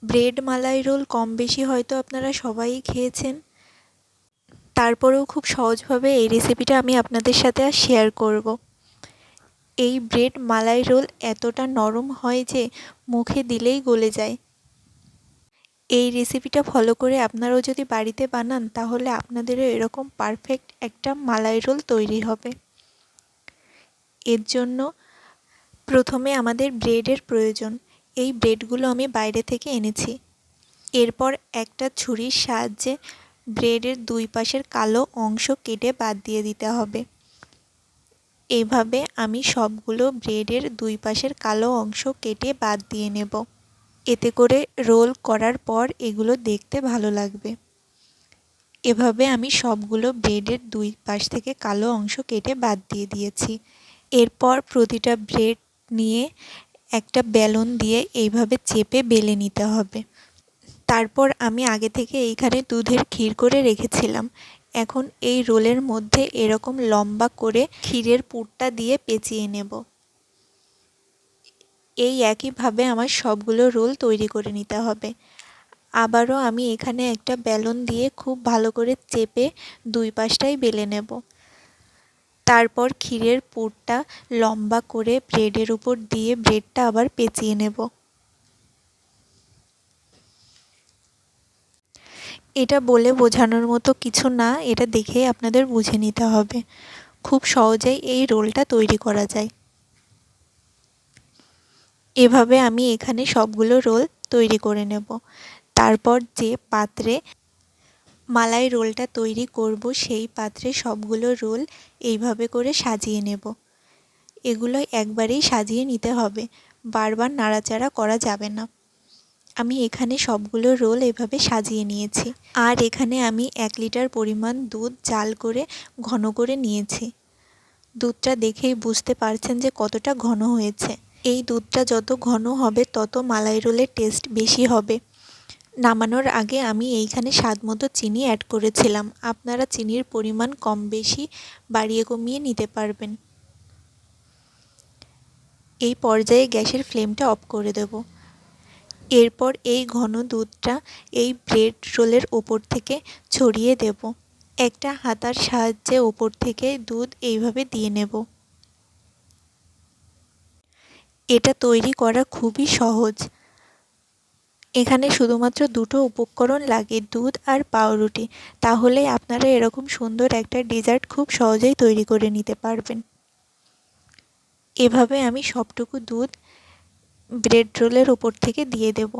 Bread মালাই role কম বেশি হয়তো আপনারা সবাই খেয়েছেন, তারপরেও খুব সহজভাবে এই রেসিপিটা আমি আপনাদের সাথে শেয়ার করব। এই ব্রেড মালাই রোল এতটা নরম হয় যে মুখে দিলেই গলে যায়। এই রেসিপিটা ফলো করে আপনারাও যদি বাড়িতে বানান তাহলে আপনাদেরও এরকম পারফেক্ট একটা মালাই রোল তৈরি হবে। এর জন্য প্রথমে আমাদের ব্রেডের প্রয়োজন। এই ব্রেডগুলো আমি বাইরে থেকে এনেছি। এরপর একটা ছুরির সাহায্যে ব্রেডের দুই পাশের কালো অংশ কেটে বাদ দিয়ে দিতে হবে। এভাবে আমি সবগুলো ব্রেডের দুই পাশের কালো অংশ কেটে বাদ দিয়ে নেব। এতে করে রোল করার পর এগুলো দেখতে ভালো লাগবে। এভাবে আমি সবগুলো ব্রেডের দুই পাশ থেকে কালো অংশ কেটে বাদ দিয়ে দিয়েছি। এরপর প্রতিটা ব্রেড নিয়ে একটা বেলন দিয়ে এইভাবে চেপে বেলে নিতে হবে। তারপর আমি আগে থেকে এইখানে দুধের ক্ষীর করে রেখেছিলাম। এখন এই রোলের মধ্যে এরকম লম্বা করে ক্ষীরের পুরটা দিয়ে পেঁচিয়ে নেব। এই একইভাবে আমার সবগুলো রোল তৈরি করে নিতে হবে। আবারও আমি এখানে একটা বেলন দিয়ে খুব ভালো করে চেপে দুই পাশটাই বেলে নেব। তারপর ক্ষীরের পুরটা লম্বা করে ব্রেডের উপর দিয়ে ব্রেডটা আবার পেঁচিয়ে নেব। এটা বলে বোঝানোর মতো কিছু না, এটা দেখেই আপনাদের বুঝে নিতে হবে। খুব সহজেই এই রোলটা তৈরি করা যায়। এভাবে আমি এখানে সবগুলো রোল তৈরি করে নেব। তারপর যে পাত্রে মালাই রোলটা তৈরি করব সেই পাত্রে সবগুলো রোল এইভাবে করে সাজিয়ে নেব। এগুলো একবারেই সাজিয়ে নিতে হবে, বারবার নাড়াচাড়া করা যাবে না। আমি এখানে সবগুলো রোল এভাবে সাজিয়ে নিয়েছি। আর এখানে আমি 1 লিটার পরিমাণ দুধ জাল করে ঘন করে নিয়েছি। দুধটা দেখেই বুঝতে পারছেন যে কতটা ঘন হয়েছে। এই দুধটা যত ঘন হবে তত মালাই রোলের টেস্ট বেশি হবে। নামানোর আগে আমি এইখানে স্বাদমতো চিনি অ্যাড করেছিলাম। আপনারা চিনির পরিমাণ কম বেশি বাড়িয়ে কমিয়ে নিতে পারবেন। এই পর্যায়ে গ্যাসের ফ্লেমটা অফ করে দেব। এরপর এই ঘন দুধটা এই ব্রেড রোলের ওপর থেকে ছড়িয়ে দেব। একটা হাতার সাহায্যে ওপর থেকে দুধ এইভাবে দিয়ে নেব। এটা তৈরি করা খুবই সহজ। এখানে শুধুমাত্র দুটো উপকরণ লাগে, দুধ আর পাউরুটি। তাহলেই আপনারা এরকম সুন্দর একটা ডেজার্ট খুব সহজেই তৈরি করে নিতে পারবেন। এভাবে আমি সবটুকু দুধ ব্রেড রোলের ওপর থেকে দিয়ে দেব।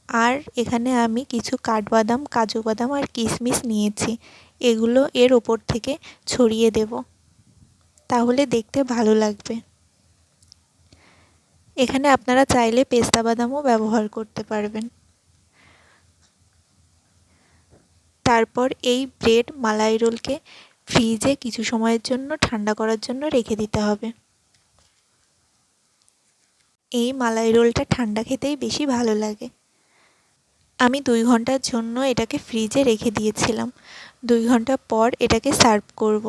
আর এখানে আমি কিছু কাঠবাদাম, কাজু বাদাম আর কিশমিশ নিয়েছি। এগুলো এর ওপর থেকে ছড়িয়ে দেব, তাহলে দেখতে ভালো লাগবে। এখানে আপনারা চাইলে পেস্তা বাদামও ব্যবহার করতে পারবেন। তারপর এই ব্রেড মালাই রোলকে ফ্রিজে কিছু সময়ের জন্য ঠান্ডা করার জন্য রেখে দিতে হবে। এই মালাই রোলটা ঠান্ডা খেতেই বেশি ভালো লাগে। আমি 2 ঘন্টার জন্য এটাকে ফ্রিজে রেখে দিয়েছিলাম। 2 ঘন্টা পর এটাকে সার্ভ করব।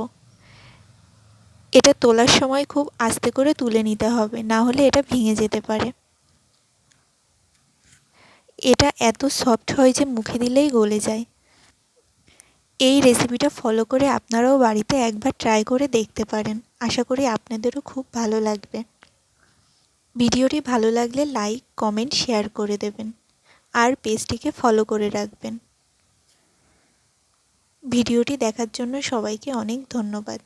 এটা তোলার সময় খুব আস্তে করে তুলে নিতে হবে, না হলে এটা ভেঙে যেতে পারে। এটা এত সফট হয় যে মুখে দিলেই গলে যায়। এই রেসিপিটা ফলো করে আপনারাও বাড়িতে একবার ট্রাই করে দেখতে পারেন। আশা করি আপনাদেরও খুব ভালো লাগবে। ভিডিওটি ভালো লাগলে লাইক, কমেন্ট, শেয়ার করে দেবেন আর পেজটিকে ফলো করে রাখবেন। ভিডিওটি দেখার জন্য সবাইকে অনেক ধন্যবাদ।